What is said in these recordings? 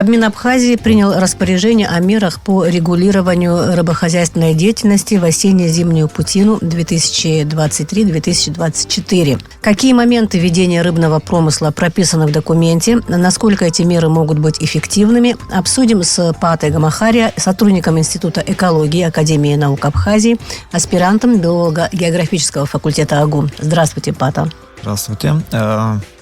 Кабмин Абхазии принял распоряжение о мерах по регулированию рыбохозяйственной деятельности в осенне-зимнюю путину 2023-2024. Какие моменты ведения рыбного промысла прописаны в документе, насколько эти меры могут быть эффективными, обсудим с Патой Гамахария, сотрудником Института экологии Академии наук Абхазии, аспирантом биолого-географического факультета АГУ. Здравствуйте, Пата. Здравствуйте.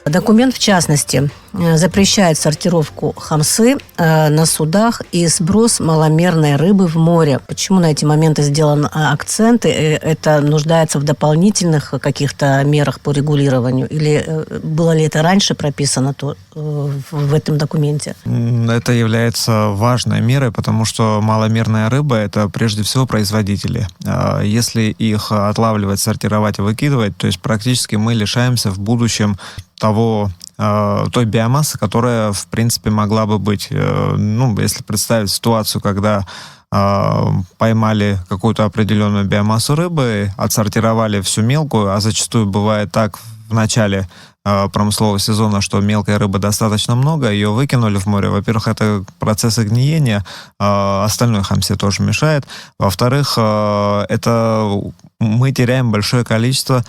Документ, в частности, запрещает сортировку хамсы на судах и сброс маломерной рыбы в море. Почему на эти моменты сделан акцент? Это нуждается в дополнительных каких-то мерах по регулированию? Или было ли это раньше прописано в этом документе? Это является важной мерой, потому что маломерная рыба – это прежде всего производители. Если их отлавливать, сортировать и выкидывать, то есть практически мы лишаемся в будущем той биомассы, которая, в принципе, могла бы быть. Если представить ситуацию, когда поймали какую-то определенную биомассу рыбы, отсортировали всю мелкую, а зачастую бывает так в начале промыслового сезона, что мелкой рыбы достаточно много, ее выкинули в море. Во-первых, это процессы гниения, остальной хамсе тоже мешает. Во-вторых, это мы теряем большое количество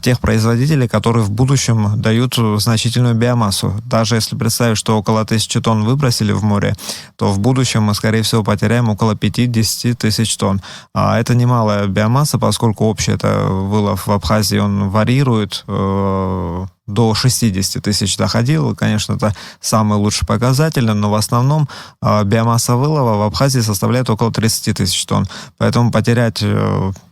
тех производителей, которые в будущем дают значительную биомассу. Даже если представить, что около 1000 тонн выбросили в море, то в будущем мы, скорее всего, потеряем около 5-10 тысяч тонн. А это немалая биомасса, поскольку общий это вылов в Абхазии, он варьирует, до 60 тысяч доходил. Конечно, это самый лучший показатель, но в основном биомасса вылова в Абхазии составляет около 30 тысяч тонн. Поэтому потерять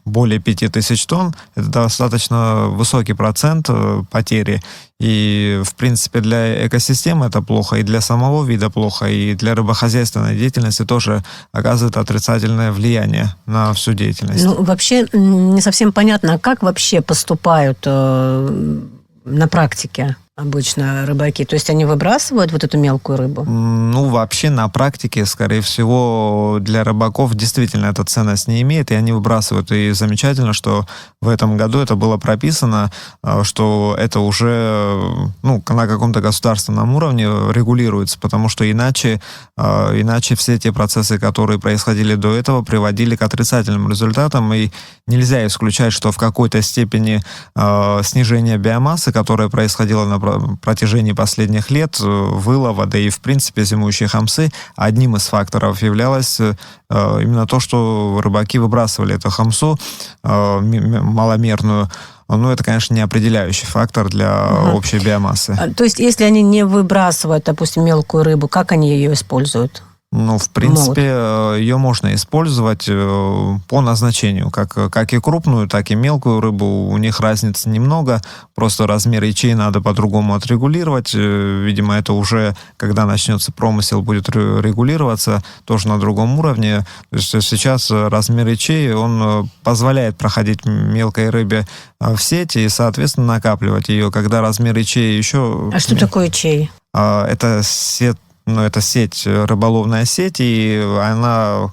более 5 тысяч тонн – это достаточно высокий процент потери. И, в принципе, для экосистемы это плохо, и для самого вида плохо, и для рыбохозяйственной деятельности тоже оказывает отрицательное влияние на всю деятельность. Вообще не совсем понятно, как вообще поступают на практике обычно рыбаки? То есть они выбрасывают вот эту мелкую рыбу? Вообще на практике, скорее всего, для рыбаков действительно эта ценность не имеет, и они выбрасывают. И замечательно, что в этом году это было прописано, что это уже на каком-то государственном уровне регулируется, потому что иначе все те процессы, которые происходили до этого, приводили к отрицательным результатам, и нельзя исключать, что в какой-то степени снижение биомассы, которое происходило на протяжении последних лет, вылова, да и в принципе зимующие хамсы, одним из факторов являлось именно то, что рыбаки выбрасывали эту хамсу маломерную. Это, конечно, не определяющий фактор для общей биомассы. То есть, если они не выбрасывают, допустим, мелкую рыбу, как они ее используют? В принципе, ее можно использовать по назначению. Как и крупную, так и мелкую рыбу. У них разницы немного. Просто размер ячей надо по-другому отрегулировать. Видимо, это уже, когда начнется промысел, будет регулироваться тоже на другом уровне. То есть сейчас размер ячей, он позволяет проходить мелкой рыбе в сеть и, соответственно, накапливать ее. Когда размер ячей еще... А что такое ячей? Это сеть, рыболовная сеть, и она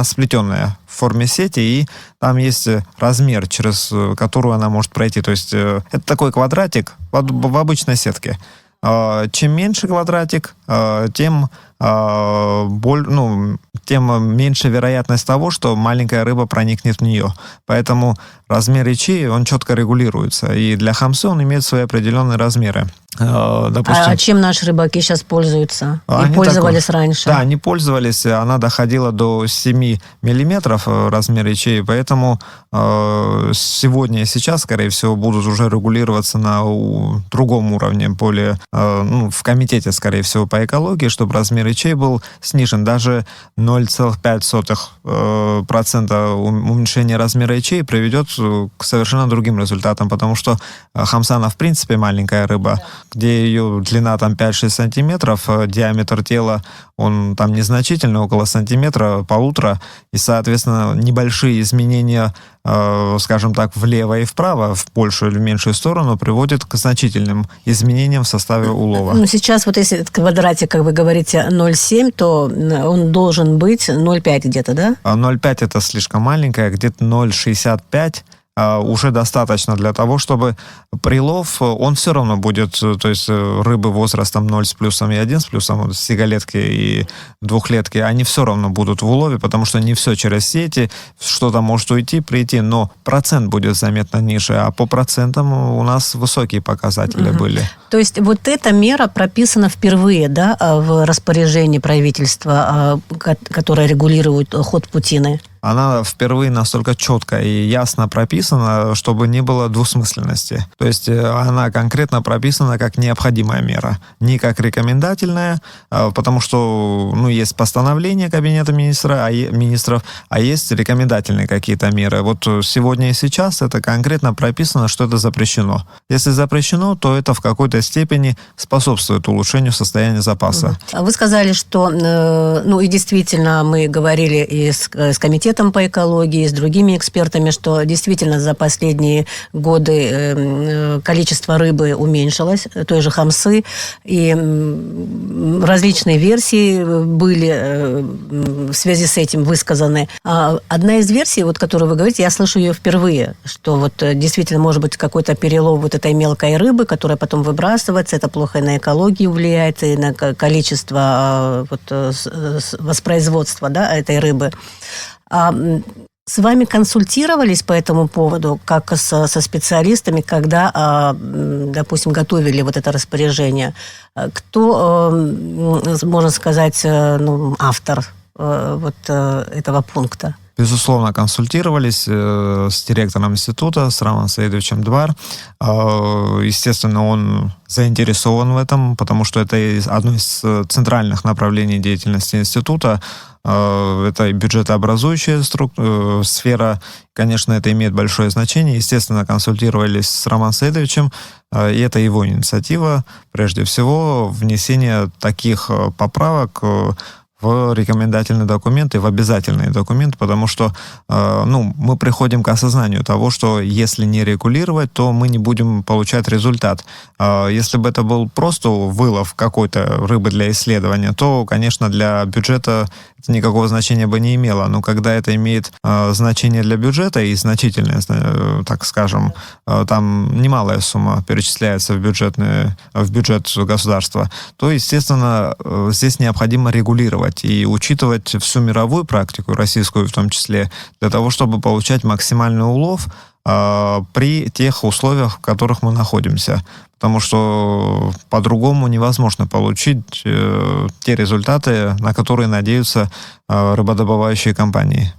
сплетенная в форме сети, и там есть размер, через который она может пройти. То есть это такой квадратик в обычной сетке. Чем меньше квадратик, тем меньше вероятность того, что маленькая рыба проникнет в нее. Поэтому размер ячеи, он четко регулируется. И для хамсы он имеет свои определенные размеры. Допустим, чем наши рыбаки сейчас пользуются? И пользовались раньше? Да, они пользовались. Она доходила до 7 миллиметров размер ячеи. Поэтому сегодня и сейчас, скорее всего, будут уже регулироваться на другом уровне, более в комитете, скорее всего, по экологии, чтобы размер ячей был снижен. Даже 0,5% уменьшения размера ячей приведет к совершенно другим результатам, потому что хамса, она в принципе маленькая рыба, где ее длина 5-6 сантиметров, диаметр тела, он там незначительный, около сантиметра, полутора, и, соответственно, небольшие изменения, скажем так, влево и вправо, в большую или в меньшую сторону, приводят к значительным изменениям в составе улова. Сейчас если этот квадратик, как вы говорите, 0,7, то он должен быть 0,5 где-то, да? 0,5 это слишком маленькое, где-то 0,65 уже достаточно для того, чтобы прилов, он все равно будет, то есть рыбы возрастом 0 с плюсом и 1 с плюсом, сигалетки и двухлетки, они все равно будут в улове, потому что не все через сети, что-то может уйти, прийти, но процент будет заметно ниже, а по процентам у нас высокие показатели были. То есть вот эта мера прописана впервые, да, в распоряжении правительства, которое регулирует ход путины? Она впервые настолько четко и ясно прописана, чтобы не было двусмысленности. То есть она конкретно прописана как необходимая мера, не как рекомендательная, потому что есть постановление Кабинета министров, а есть рекомендательные какие-то меры. Вот сегодня и сейчас это конкретно прописано, что это запрещено. Если запрещено, то это в какой-то степени способствует улучшению состояния запаса. Вы сказали, что, и действительно, мы говорили и с комитетом по экологии, с другими экспертами, что действительно за последние годы количество рыбы уменьшилось, той же хамсы, и различные версии были в связи с этим высказаны. Одна из версий, которую вы говорите, я слышу ее впервые, что действительно может быть какой-то перелов этой мелкой рыбы, которая потом выбрасывается, это плохо и на экологию влияет, и на количество воспроизводства, да, этой рыбы. С вами консультировались по этому поводу, как со специалистами, когда, допустим, готовили это распоряжение? Кто, можно сказать, автор этого пункта? Безусловно, консультировались с директором института, с Романом Саидовичем Двар. Естественно, он заинтересован в этом, потому что это одно из центральных направлений деятельности института. Это бюджетообразующая сфера. Конечно, это имеет большое значение. Естественно, консультировались с Романом Саидовичем, и это его инициатива, прежде всего, внесение таких поправок в рекомендательный документ и в обязательный документ, потому что мы приходим к осознанию того, что если не регулировать, то мы не будем получать результат. Если бы это был просто вылов какой-то рыбы для исследования, то, конечно, для бюджета это никакого значения бы не имело. Но когда это имеет значение для бюджета и значительное, так скажем, там немалая сумма перечисляется в бюджет государства, то, естественно, здесь необходимо регулировать и учитывать всю мировую практику, российскую в том числе, для того, чтобы получать максимальный улов при тех условиях, в которых мы находимся. Потому что по-другому невозможно получить те результаты, на которые надеются рыбодобывающие компании.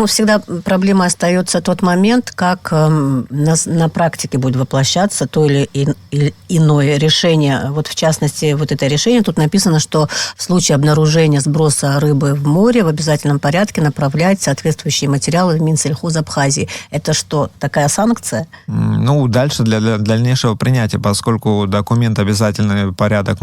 Всегда проблема остается тот момент, как на практике будет воплощаться то или иное решение. В частности, это решение, тут написано, что в случае обнаружения сброса рыбы в море в обязательном порядке направлять соответствующие материалы в Минсельхоз Абхазии. Это что, такая санкция? Дальше для дальнейшего принятия, поскольку документ обязательный порядок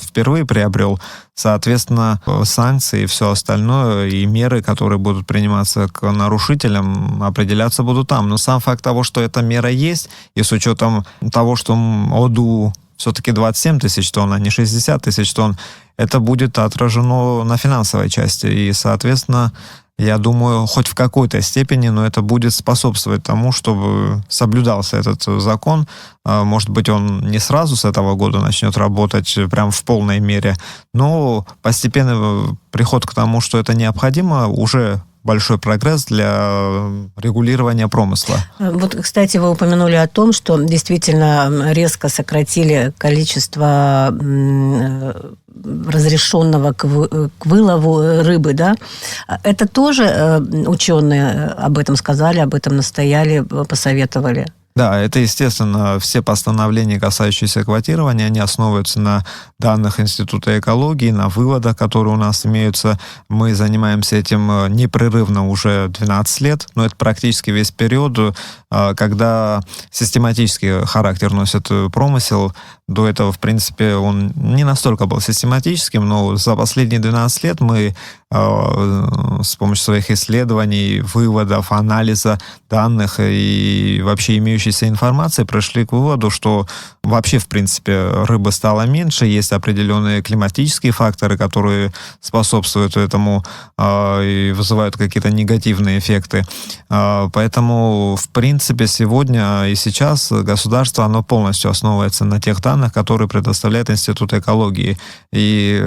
впервые приобрел, соответственно, санкции и все остальное, и меры, которые будут приниматься к нарушителям, определяться будут там. Но сам факт того, что эта мера есть, и с учетом того, что ОДУ все-таки 27 тысяч тонн, а не 60 тысяч тонн, это будет отражено на финансовой части. И, соответственно, я думаю, хоть в какой-то степени, но это будет способствовать тому, чтобы соблюдался этот закон. Может быть, он не сразу с этого года начнет работать прям в полной мере, но постепенный приход к тому, что это необходимо, уже большой прогресс для регулирования промысла. Кстати, вы упомянули о том, что действительно резко сократили количество разрешенного к вылову рыбы, да? Это тоже ученые об этом сказали, об этом настояли, посоветовали? Да, это, естественно, все постановления, касающиеся квотирования, они основываются на данных Института экологии, на выводах, которые у нас имеются. Мы занимаемся этим непрерывно уже 12 лет, но это практически весь период, когда систематический характер носит промысел. До этого, в принципе, он не настолько был систематическим, но за последние 12 лет мы с помощью своих исследований, выводов, анализа данных и вообще имеющейся информации пришли к выводу, что вообще, в принципе, рыбы стало меньше, есть определенные климатические факторы, которые способствуют этому и вызывают какие-то негативные эффекты. Поэтому, в принципе, сегодня и сейчас государство, оно полностью основывается на тех данных, которые предоставляет Институт экологии. И,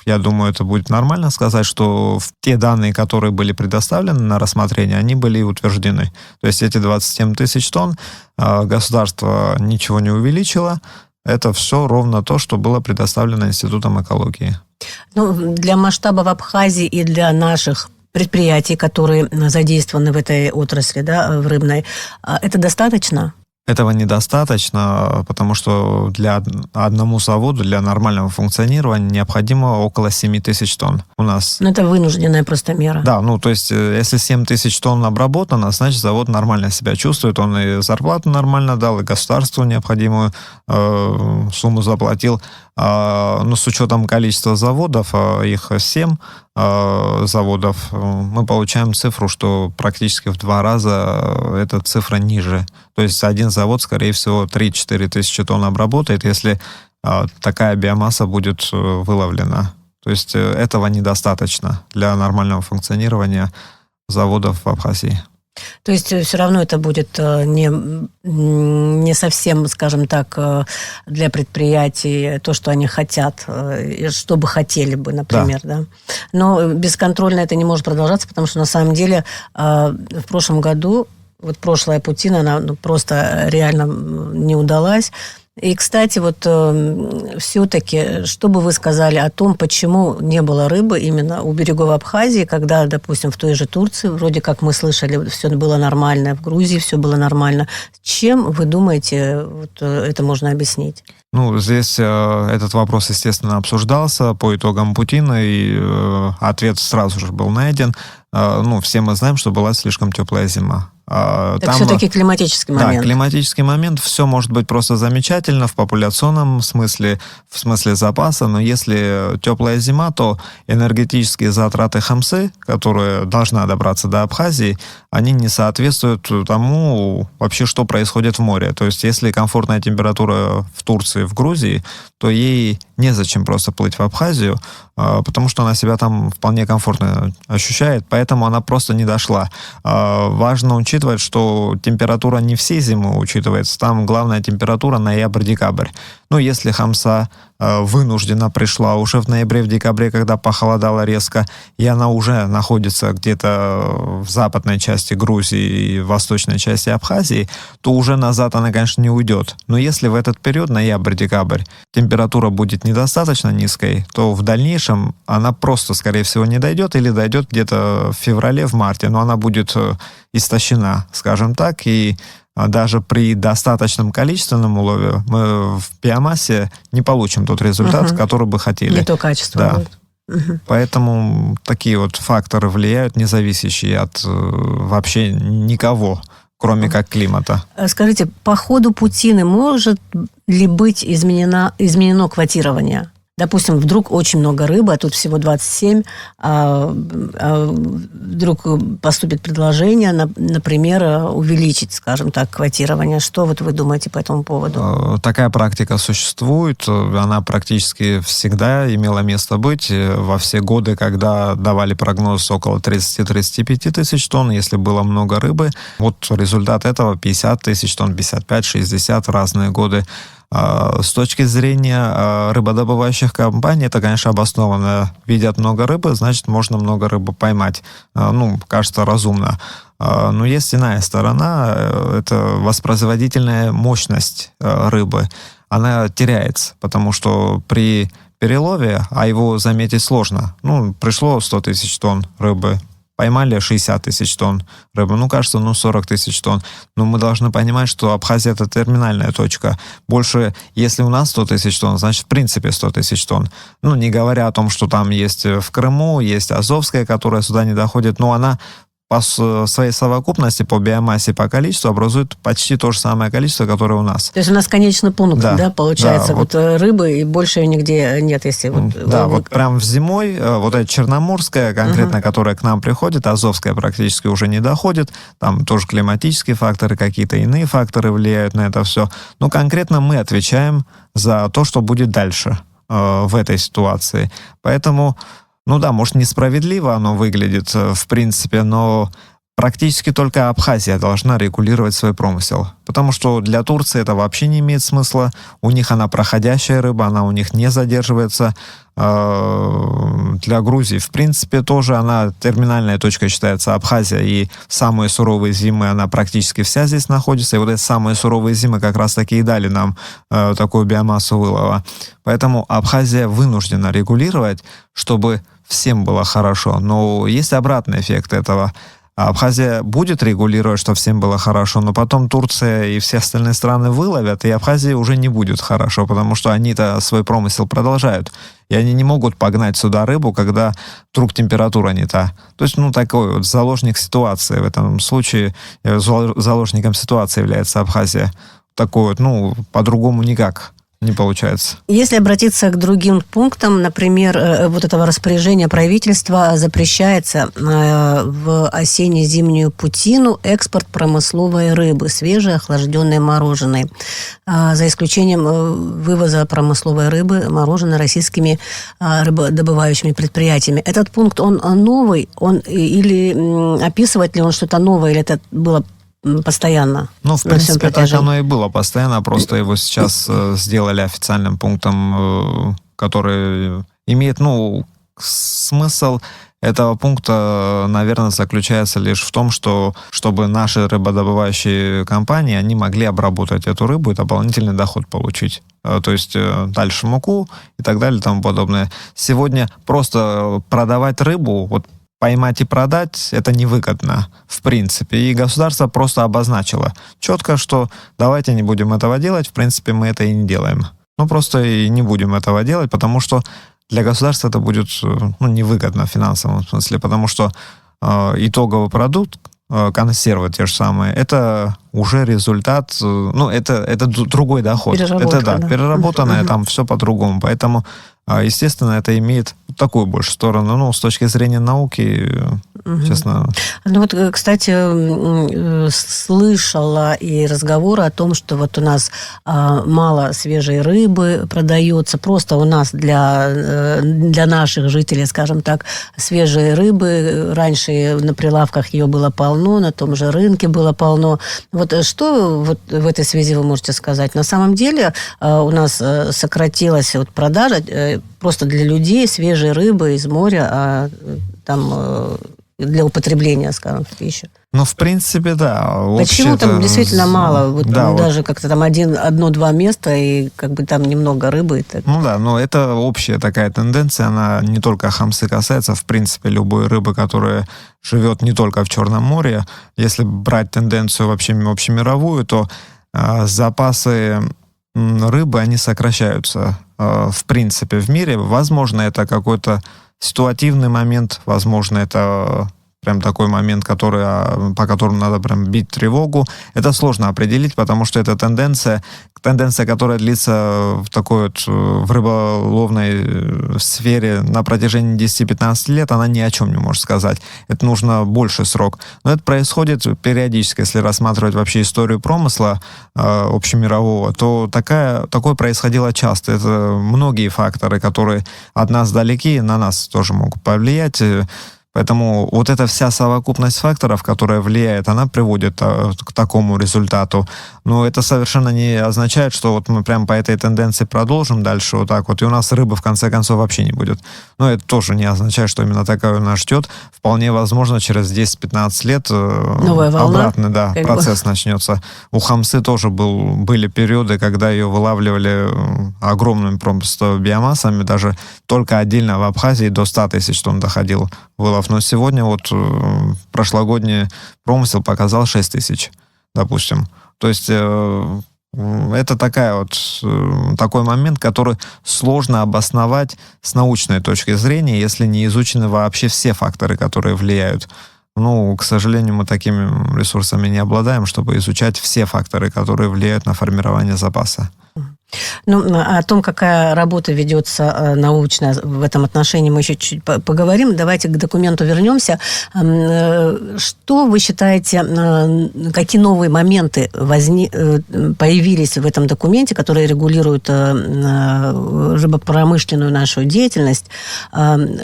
я думаю, это будет нормально сказать, что те данные, которые были предоставлены на рассмотрение, они были утверждены. То есть эти 27 тысяч тонн государство ничего не увеличило. Это все ровно то, что было предоставлено Институтом экологии. Для масштабов Абхазии и для наших предприятий, которые задействованы в этой отрасли, да, в рыбной, это достаточно? Этого недостаточно, потому что для одному заводу, для нормального функционирования необходимо около 7 тысяч тонн у нас. Это вынужденная просто мера. Да, то есть, если 7 тысяч тонн обработано, значит, завод нормально себя чувствует, он и зарплату нормально дал, и государству необходимую сумму заплатил. Но с учетом количества заводов, их 7 заводов, мы получаем цифру, что практически в 2 раза эта цифра ниже. То есть один завод, скорее всего, 3-4 тысячи тонн обработает, если такая биомасса будет выловлена. То есть этого недостаточно для нормального функционирования заводов в Абхазии. То есть все равно это будет не совсем, скажем так, для предприятий то, что они хотят, что бы хотели бы, например, да. Но бесконтрольно это не может продолжаться, потому что на самом деле в прошлом году прошлая путина, она просто реально не удалась. И, кстати, все-таки, что бы вы сказали о том, почему не было рыбы именно у берегов Абхазии, когда, допустим, в той же Турции, вроде как мы слышали, все было нормально, в Грузии все было нормально. Чем, вы думаете, это можно объяснить? Здесь этот вопрос, естественно, обсуждался по итогам Путина, и ответ сразу же был найден. Все мы знаем, что была слишком теплая зима. Так все-таки климатический момент. Да, климатический момент. Все может быть просто замечательно в популяционном смысле, в смысле запаса, но если теплая зима, то энергетические затраты Хамсы, которые должна добраться до Абхазии, они не соответствуют тому вообще, что происходит в море. То есть если комфортная температура в Турции, в Грузии, то ей незачем просто плыть в Абхазию, потому что она себя там вполне комфортно ощущает, поэтому она просто не дошла. Важно учитывать, что температура не всей зимы учитывается, там главная температура ноябрь-декабрь. Если Хамса вынуждена пришла уже в ноябре, в декабре, когда похолодало резко, и она уже находится где-то в западной части Грузии и восточной части Абхазии, то уже назад она, конечно, не уйдет. Но если в этот период, ноябрь-декабрь, температура будет недостаточно низкой, то в дальнейшем она просто, скорее всего, не дойдет или дойдет где-то в феврале, в марте, но она будет истощена, скажем так, и даже при достаточном количественном улове мы в биомассе не получим тот результат, который бы хотели. Не то качество будет. Поэтому такие факторы влияют, не зависящие от вообще никого, кроме как климата. Скажите, по ходу путины может ли быть изменено квотирование? Допустим, вдруг очень много рыбы, а тут всего 27, вдруг поступит предложение, например, увеличить, скажем так, квотирование. Что вы думаете по этому поводу? Такая практика существует, она практически всегда имела место быть. Во все годы, когда давали прогноз около 30-35 тысяч тонн, если было много рыбы, результат этого 50 тысяч тонн, 55, 60 разные годы. С точки зрения рыбодобывающих компаний, это, конечно, обоснованно. Видят много рыбы, значит, можно много рыбы поймать. Кажется, разумно. Но есть иная сторона, это воспроизводительная мощность рыбы. Она теряется, потому что при перелове, а его заметить сложно. Пришло 100 тысяч тонн рыбы, поймали 60 тысяч тонн рыбы. Кажется, 40 тысяч тонн. Но мы должны понимать, что Абхазия — это терминальная точка. Больше, если у нас 100 тысяч тонн, значит, в принципе, 100 тысяч тонн. Не говоря о том, что там есть в Крыму, есть Азовская, которая сюда не доходит, но она по своей совокупности, по биомассе, по количеству образуют почти то же самое количество, которое у нас. То есть у нас конечный пункт, да, получается, да, вот рыбы, и больше ее нигде нет, если... Да, вот прям зимой, вот эта черноморская, конкретно, которая к нам приходит, азовская практически уже не доходит, там тоже климатические факторы, какие-то иные факторы влияют на это все. Но конкретно мы отвечаем за то, что будет дальше в этой ситуации. Поэтому... Ну да, может, несправедливо оно выглядит, в принципе, но практически только Абхазия должна регулировать свой промысел. Потому что для Турции это вообще не имеет смысла. У них она проходящая рыба, она у них не задерживается. Для Грузии, в принципе, тоже она терминальная точка считается Абхазия. И самые суровые зимы, она практически вся здесь находится. И вот эти самые суровые зимы как раз-таки и дали нам такую биомассу вылова. Поэтому Абхазия вынуждена регулировать, чтобы всем было хорошо. Но есть обратный эффект этого. Абхазия будет регулировать, чтобы всем было хорошо, но потом Турция и все остальные страны выловят, и Абхазии уже не будет хорошо, потому что они-то свой промысел продолжают. И они не могут погнать сюда рыбу, когда вдруг температура не та. То есть, такой вот заложник ситуации. В этом случае заложником ситуации является Абхазия. Такой вот, по-другому никак не получается. Если обратиться к другим пунктам, например, вот этого распоряжения правительства запрещается в осенне-зимнюю путину экспорт промысловой рыбы, свежей, охлажденной, мороженой, за исключением вывоза промысловой рыбы, мороженой российскими рыбодобывающими предприятиями. Этот пункт, он новый, или описывает ли он что-то новое, или это было постоянно? В принципе, так оно и было постоянно, просто его сейчас сделали официальным пунктом, который имеет, смысл этого пункта, наверное, заключается лишь в том, что чтобы наши рыбодобывающие компании, они могли обработать эту рыбу и дополнительный доход получить. То есть дальше муку и так далее и тому подобное. Сегодня просто продавать рыбу, поймать и продать, это невыгодно, в принципе. И государство просто обозначило четко, что давайте не будем этого делать, в принципе, мы это и не делаем. Просто и не будем этого делать, потому что для государства это будет невыгодно в финансовом смысле, потому что итоговый продукт, консервы те же самые, это уже результат, это другой доход. Это переработанное, там все по-другому. Поэтому, естественно, это имеет такую большую сторону. С точки зрения науки, честно... Кстати, слышала и разговоры о том, что у нас мало свежей рыбы продается. Просто у нас для наших жителей, скажем так, свежей рыбы. Раньше на прилавках ее было полно, на том же рынке было полно. Что в этой связи вы можете сказать? На самом деле у нас сократилась продажа просто для людей свежей рыбы из моря, для употребления, скажем, в пищу. В принципе, да. Почему там действительно мало? Даже как-то там одно-два места, и там немного рыбы. Это общая такая тенденция, она не только хамсы касается, в принципе, любой рыбы, которая живет не только в Черном море. Если брать тенденцию вообще общемировую, то запасы рыбы, они сокращаются, в принципе, в мире. Возможно, это какой-то ситуативный момент, возможно, это прям такой момент, по которому надо прям бить тревогу. Это сложно определить, потому что это тенденция, которая длится в рыболовной сфере на протяжении 10-15 лет, она ни о чем не может сказать. Это нужно больший срок. Но это происходит периодически. Если рассматривать вообще историю промысла общемирового, то такое происходило часто. Это многие факторы, которые от нас далеки, на нас тоже могут повлиять. Поэтому эта вся совокупность факторов, которая влияет, она приводит к такому результату. Но это совершенно не означает, что мы прям по этой тенденции продолжим дальше и у нас рыбы в конце концов вообще не будет. Но это тоже не означает, что именно такая нас ждет. Вполне возможно, через 10-15 лет новая волна, обратный процесс начнется. У хамсы тоже были периоды, когда ее вылавливали огромными просто биомассами, даже только отдельно в Абхазии до 100 тысяч тонн доходил вылов. Но сегодня прошлогодний промысел показал 6 тысяч, допустим. То есть это такой момент, который сложно обосновать с научной точки зрения, если не изучены вообще все факторы, которые влияют. Ну, к сожалению, мы такими ресурсами не обладаем, чтобы изучать все факторы, которые влияют на формирование запаса. Ну, о том, какая работа ведется научная в этом отношении, мы еще чуть поговорим. Давайте к документу вернемся. Что вы считаете, какие новые моменты появились в этом документе, которые регулируют рыбопромышленную нашу деятельность?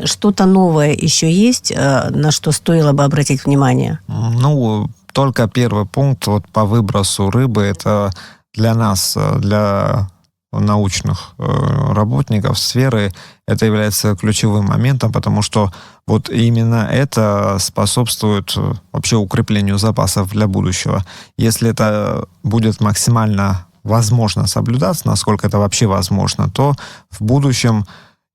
Что-то новое еще есть, на что стоило бы обратить внимание? Ну, только первый пункт вот по выбросу рыбы, это для нас, для научных работников сферы, это является ключевым моментом, потому что вот именно это способствует вообще укреплению запасов для будущего. Если это будет максимально возможно соблюдаться, насколько это вообще возможно, то в будущем,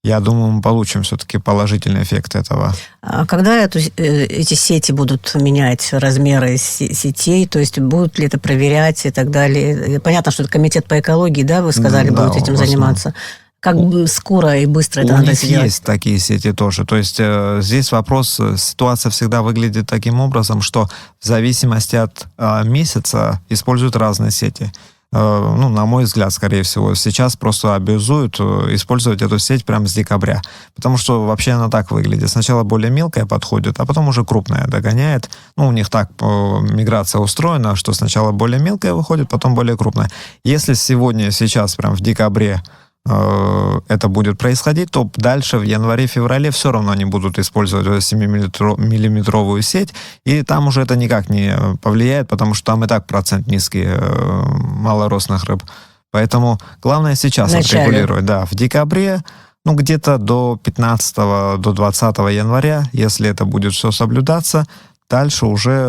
я думаю, мы получим все-таки положительный эффект этого. А когда эти сети будут менять размеры сетей, то есть будут ли это проверять и так далее? Понятно, что это комитет по экологии, да, вы сказали, Да, будет этим заниматься. Как скоро и быстро это у надо них сделать? есть такие сети тоже. То есть здесь вопрос, ситуация всегда выглядит таким образом, что в зависимости от месяца используют разные сети. Ну, на мой взгляд, скорее всего, сейчас просто обязуют использовать эту сеть прямо с декабря. Потому что вообще она так выглядит. Сначала более мелкая подходит, а потом уже крупная догоняет. Ну, у них так миграция устроена, что сначала более мелкая выходит, потом более крупная. Если сейчас, прям в декабре, это будет происходить, то дальше в январе-феврале все равно они будут использовать 7-миллиметровую сеть, и там уже это никак не повлияет, потому что там и так процент низкий малорослых рыб. Поэтому главное сейчас отрегулировать. Да, в декабре, ну, где-то до 15-го, до 20 января, если это будет все соблюдаться, дальше уже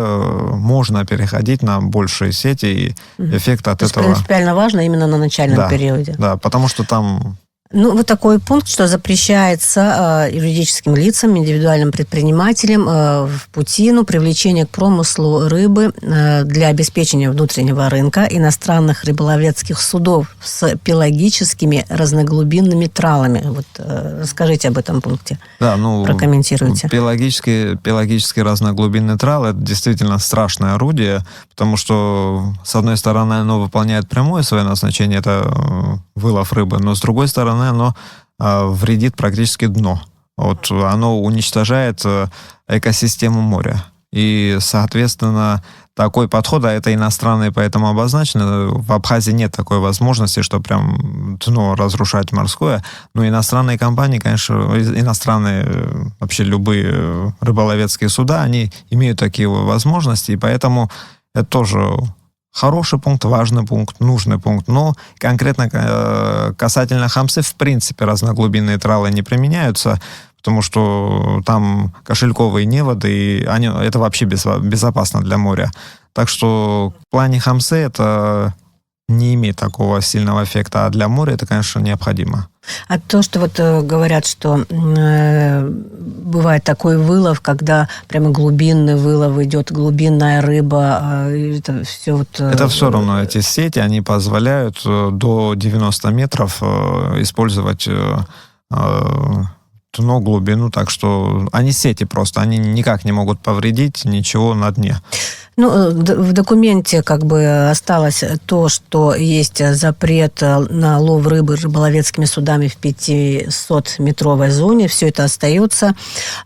можно переходить на большие сети, и эффект от этого... Принципиально важно именно на начальном периоде. Да, потому что там... Ну, вот такой пункт, что запрещается юридическим лицам, индивидуальным предпринимателям в путину привлечение к промыслу рыбы для обеспечения внутреннего рынка иностранных рыболовецких судов с пелагическими разноглубинными тралами. Вот расскажите об этом пункте. Да, ну, прокомментируйте. Пелагический разноглубинный трал — это действительно страшное орудие, потому что, с одной стороны, оно выполняет прямое свое назначение, это вылов рыбы, но с другой стороны, оно вредит практически дно. Вот оно уничтожает экосистему моря. И, соответственно, такой подход, а это иностранные поэтому обозначено, в Абхазии нет такой возможности, что прям дно разрушать морское. Но иностранные компании, конечно, иностранные вообще любые рыболовецкие суда, они имеют такие возможности, и поэтому это тоже хороший пункт, важный пункт, нужный пункт. Но конкретно касательно хамсы, в принципе, разноглубинные тралы не применяются, потому что там кошельковые неводы, и это вообще безопасно для моря. Так что в плане хамсы это не имеет такого сильного эффекта, а для моря это, конечно, необходимо. А то, что вот говорят, что бывает такой вылов, когда прямо глубинный вылов идет, глубинная рыба, это все вот... Это все равно, эти сети, они позволяют до 90 метров использовать дно, глубину, так что они сети просто, они никак не могут повредить ничего на дне. Ну, в документе как бы осталось то, что есть запрет на лов рыбы рыболовецкими судами в 500-метровой зоне. Все это остается.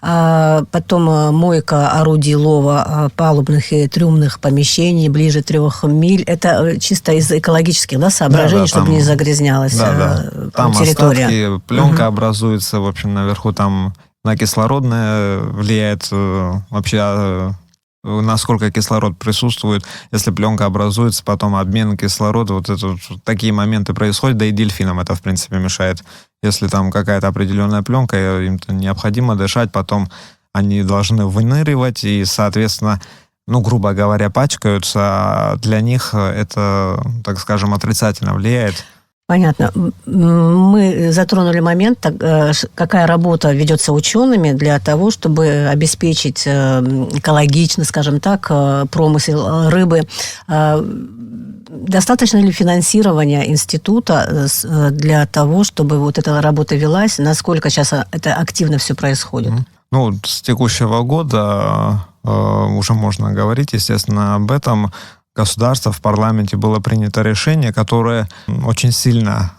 Потом мойка орудий лова палубных и трюмных помещений ближе 3 миль. Это чисто из экологических соображений, чтобы там не загрязнялась там территория. Остатки, пленка образуется, в общем, наверху там на кислородное влияет вообще... насколько кислород присутствует, если пленка образуется, потом обмен кислорода, такие моменты происходят, да и дельфинам это, в принципе, мешает. Если там какая-то определенная пленка, им необходимо дышать, потом они должны выныривать и, соответственно, грубо говоря, пачкаются, а для них это, так скажем, отрицательно влияет. Понятно. Мы затронули момент, какая работа ведется учеными для того, чтобы обеспечить экологично, скажем так, промысел рыбы. Достаточно ли финансирования института для того, чтобы вот эта работа велась? Насколько сейчас это активно все происходит? Ну, с текущего года уже можно говорить, естественно, об этом. Государство, в парламенте было принято решение, которое очень сильно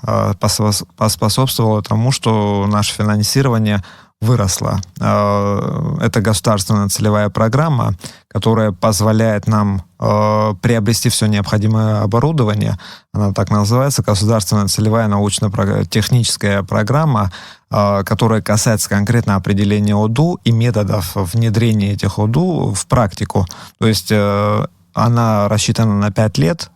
поспособствовало тому, что наше финансирование выросло. Это государственная целевая программа, которая позволяет нам приобрести все необходимое оборудование. Она так называется, государственная целевая научно-техническая программа, которая касается конкретно определения ОДУ и методов внедрения этих ОДУ в практику. То есть она рассчитана на 5 лет,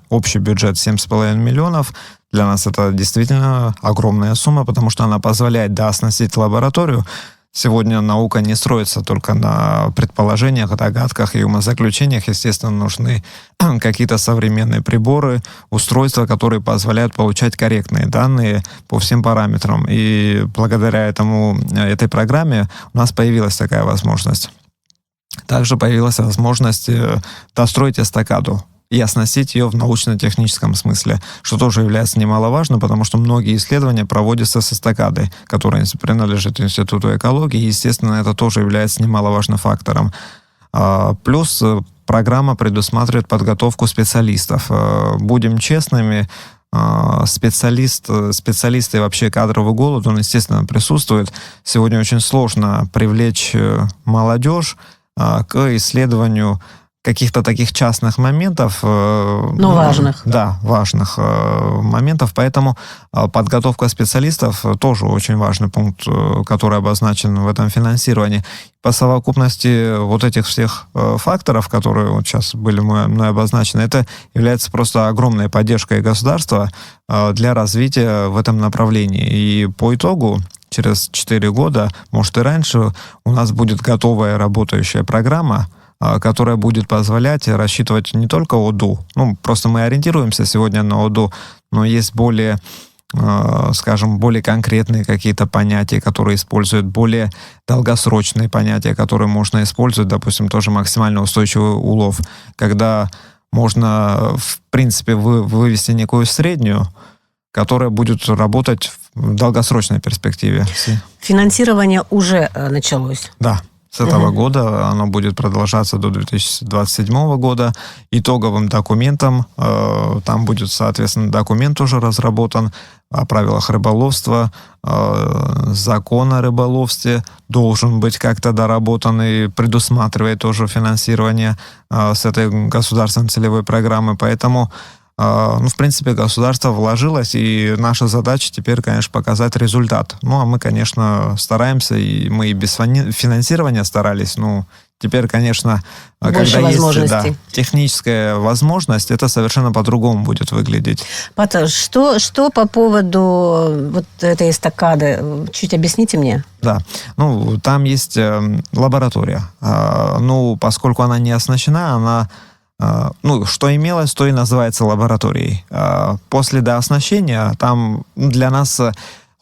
общий бюджет 7,5 миллионов. Для нас это действительно огромная сумма, потому что она позволяет дооснастить лабораторию. Сегодня наука не строится только на предположениях, догадках и умозаключениях. Естественно, нужны какие-то современные приборы, устройства, которые позволяют получать корректные данные по всем параметрам. И благодаря этой программе у нас появилась такая возможность. Также появилась возможность достроить эстакаду и оснастить ее в научно-техническом смысле, что тоже является немаловажным, потому что многие исследования проводятся с эстакадой, которая принадлежит Институту экологии, и, естественно, это тоже является немаловажным фактором. Плюс программа предусматривает подготовку специалистов. Будем честными, специалисты и вообще кадровый голод, он, естественно, присутствует. Сегодня очень сложно привлечь молодежь к исследованию каких-то таких частных моментов. Но важных. Да, важных моментов. Поэтому подготовка специалистов тоже очень важный пункт, который обозначен в этом финансировании. По совокупности вот этих всех факторов, которые вот сейчас были мной обозначены, это является просто огромной поддержкой государства для развития в этом направлении. И по итогу через 4 года, может и раньше, у нас будет готовая работающая программа, которая будет позволять рассчитывать не только ОДУ. Ну, просто мы ориентируемся сегодня на ОДУ, но есть более, скажем, более конкретные какие-то понятия, которые используют, более долгосрочные понятия, которые можно использовать, допустим, тоже максимально устойчивый улов, когда можно, в принципе, вывести некую среднюю, которая будет работать в долгосрочной перспективе. Финансирование уже началось. Да. С этого года оно будет продолжаться до 2027 года. Итоговым документом, там будет, соответственно, документ уже разработан о правилах рыболовства, закон о рыболовстве должен быть как-то доработан и предусматривает тоже финансирование с этой государственной целевой программы. Поэтому в принципе, государство вложилось, и наша задача теперь, конечно, показать результат. Ну, а мы, конечно, стараемся, и мы и без финансирования старались. Ну, теперь, конечно, больше когда возможностей. Есть техническая возможность, это совершенно по-другому будет выглядеть. Пата, что по поводу вот этой эстакады? Чуть объясните мне. Да, ну, там есть лаборатория. Ну, поскольку она не оснащена, она... Ну, что имелось, то и называется лабораторией. После дооснащения там для нас,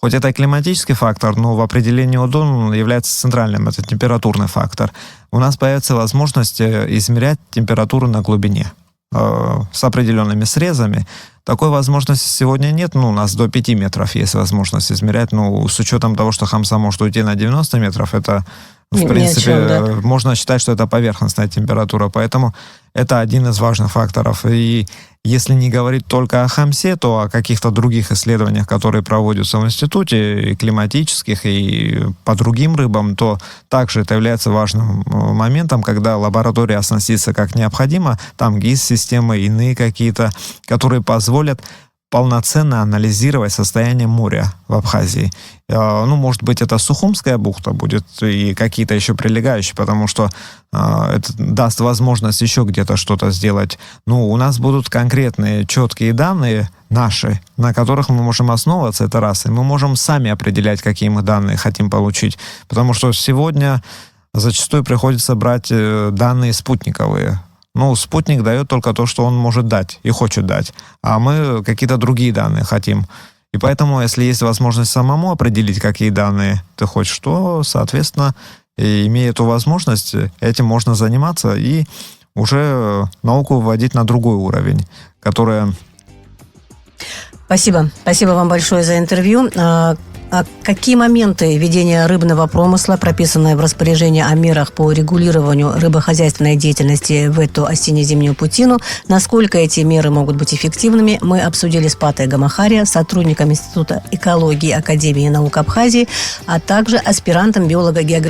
хоть это и климатический фактор, но в определении ОДУ он является центральным, это температурный фактор. У нас появится возможность измерять температуру на глубине с определенными срезами. Такой возможности сегодня нет. Ну, у нас до 5 метров есть возможность измерять. Ну, с учетом того, что хамса может уйти на 90 метров, это, в принципе, можно считать, что это поверхностная температура. Поэтому это один из важных факторов. И если не говорить только о хамсе, то о каких-то других исследованиях, которые проводятся в институте, и климатических, и по другим рыбам, то также это является важным моментом, когда лаборатория оснастится как необходимо, там ГИС-системы, иные какие-то, которые позволят полноценно анализировать состояние моря в Абхазии. Ну, может быть, это Сухумская бухта будет и какие-то еще прилегающие, потому что это даст возможность еще где-то что-то сделать. Ну, у нас будут конкретные, четкие данные наши, на которых мы можем основываться, это раз, и мы можем сами определять, какие мы данные хотим получить. Потому что сегодня зачастую приходится брать данные спутниковые. Ну, спутник дает только то, что он может дать и хочет дать, а мы какие-то другие данные хотим. И поэтому, если есть возможность самому определить, какие данные ты хочешь, то, соответственно, имея эту возможность, этим можно заниматься и уже науку вводить на другой уровень, которая... Спасибо. Спасибо вам большое за интервью. А какие моменты ведения рыбного промысла, прописанные в распоряжении о мерах по регулированию рыбохозяйственной деятельности в эту осенне-зимнюю путину, насколько эти меры могут быть эффективными, мы обсудили с Патой Гамахариа, сотрудником Института экологии Академии наук Абхазии, а также аспирантом биолога-географии